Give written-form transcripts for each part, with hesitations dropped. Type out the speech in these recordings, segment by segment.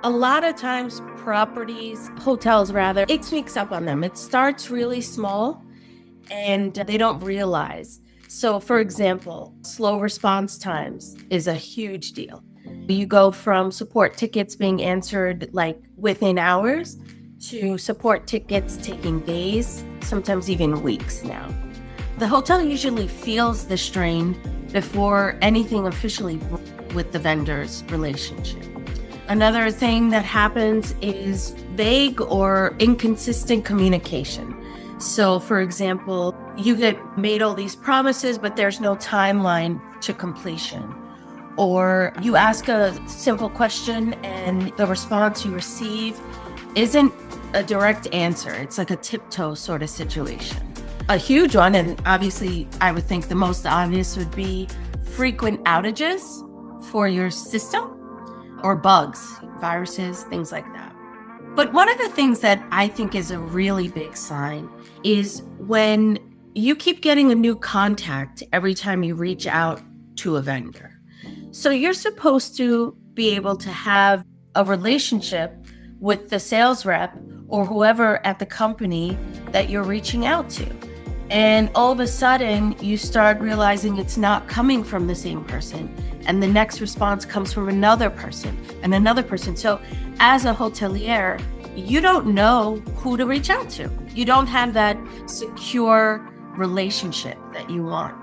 A lot of times hotels rather, it sneaks up on them. It starts really small and they don't realize. So for example, slow response times is a huge deal. You go from support tickets being answered like within hours to support tickets taking days, sometimes even weeks now. The hotel usually feels the strain before anything officially with the vendor's relationship. Another thing that happens is vague or inconsistent communication. So, for example, you get made all these promises, but there's no timeline to completion. Or you ask a simple question and the response you receive isn't a direct answer. It's like a tiptoe sort of situation. A huge one, and obviously I would think the most obvious, would be frequent outages for your system or bugs, viruses, things like that. But one of the things that I think is a really big sign is when you keep getting a new contact every time you reach out to a vendor. So you're supposed to be able to have a relationship with the sales rep or whoever at the company that you're reaching out to. And all of a sudden, you start realizing it's not coming from the same person. And the next response comes from another person and another person. So as a hotelier, you don't know who to reach out to. You don't have that secure relationship that you want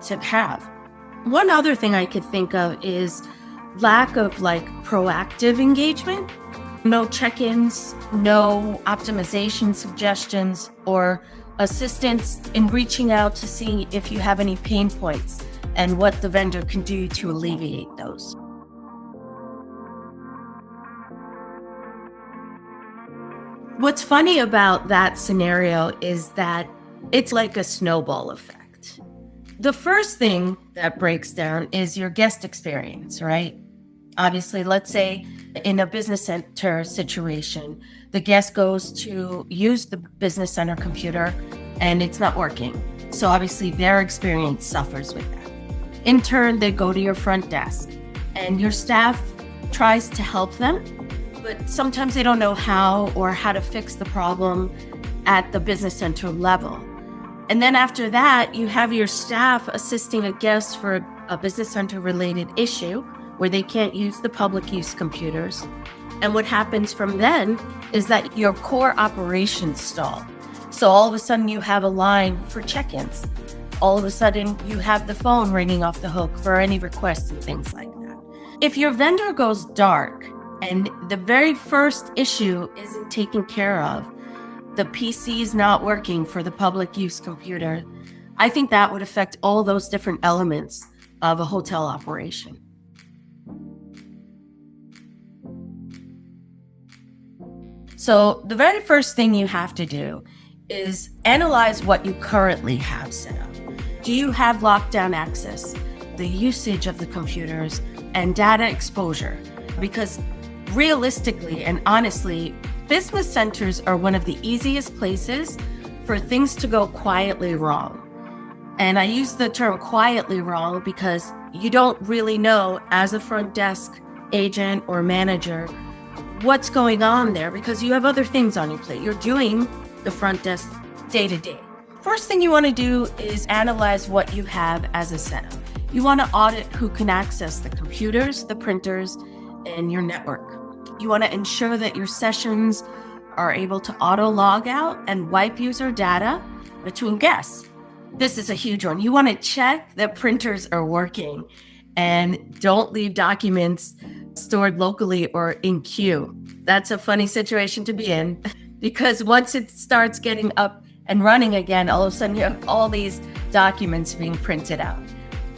to have. One other thing I could think of is lack of proactive engagement. No check-ins, no optimization suggestions, or assistance in reaching out to see if you have any pain points and what the vendor can do to alleviate those. What's funny about that scenario is that it's like a snowball effect. The first thing that breaks down is your guest experience, right? Obviously, let's say in a business center situation, the guest goes to use the business center computer and it's not working. So obviously their experience suffers with that. In turn, they go to your front desk and your staff tries to help them, but sometimes they don't know how to fix the problem at the business center level. And then after that, you have your staff assisting a guest for a business center related issue where they can't use the public use computers. And what happens from then is that your core operations stall. So all of a sudden you have a line for check-ins. All of a sudden you have the phone ringing off the hook for any requests and things like that. If your vendor goes dark and the very first issue isn't taken care of, the PC is not working for the public use computer, I think that would affect all those different elements of a hotel operation. So the very first thing you have to do is analyze what you currently have set up. Do you have lockdown access, the usage of the computers, and data exposure? Because realistically and honestly, business centers are one of the easiest places for things to go quietly wrong. And I use the term quietly wrong because you don't really know as a front desk agent or manager what's going on there because you have other things on your plate. You're doing the front desk day to day. First thing you want to do is analyze what you have as a setup. You want to audit who can access the computers, the printers, and your network. You want to ensure that your sessions are able to auto log out and wipe user data between guests. This is a huge one. You want to check that printers are working and don't leave documents stored locally or in queue. That's a funny situation to be in because once it starts getting up and running again, all of a sudden you have all these documents being printed out.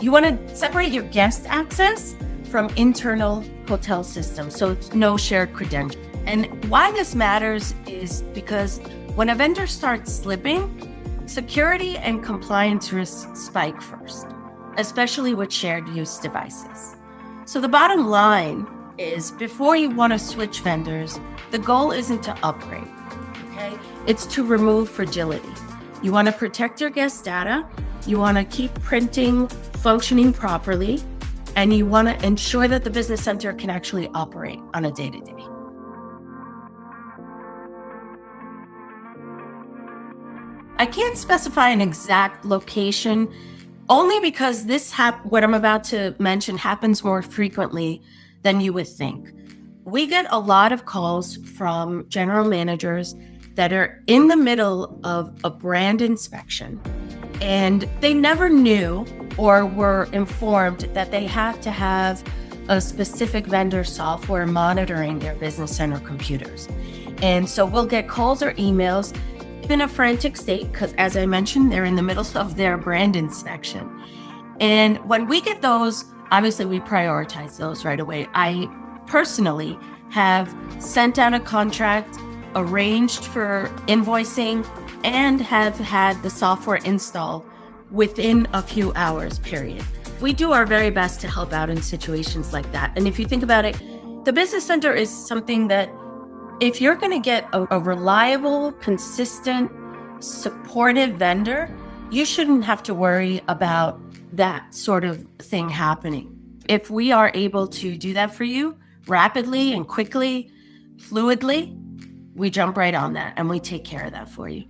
You want to separate your guest access from internal hotel systems, so it's no shared credentials. And why this matters is because when a vendor starts slipping, security and compliance risks spike first, especially with shared use devices. So the bottom line is before you want to switch vendors, the goal isn't to upgrade, okay? It's to remove fragility. You want to protect your guest data. You want to keep printing functioning properly, and you want to ensure that the business center can actually operate on a day-to-day. I can't specify an exact location only because what I'm about to mention happens more frequently than you would think. We get a lot of calls from general managers that are in the middle of a brand inspection, and they never knew or were informed that they have to have a specific vendor software monitoring their business center computers. And so we'll get calls or emails in a frantic state because, as I mentioned, they're in the middle of their brand inspection. And when we get those, obviously we prioritize those right away. I personally have sent out a contract, arranged for invoicing, and have had the software installed within a few hours, period. We do our very best to help out in situations like that. And if you think about it, the business center is something that if you're going to get a reliable, consistent, supportive vendor, you shouldn't have to worry about that sort of thing happening. If we are able to do that for you rapidly and quickly, fluidly, we jump right on that and we take care of that for you.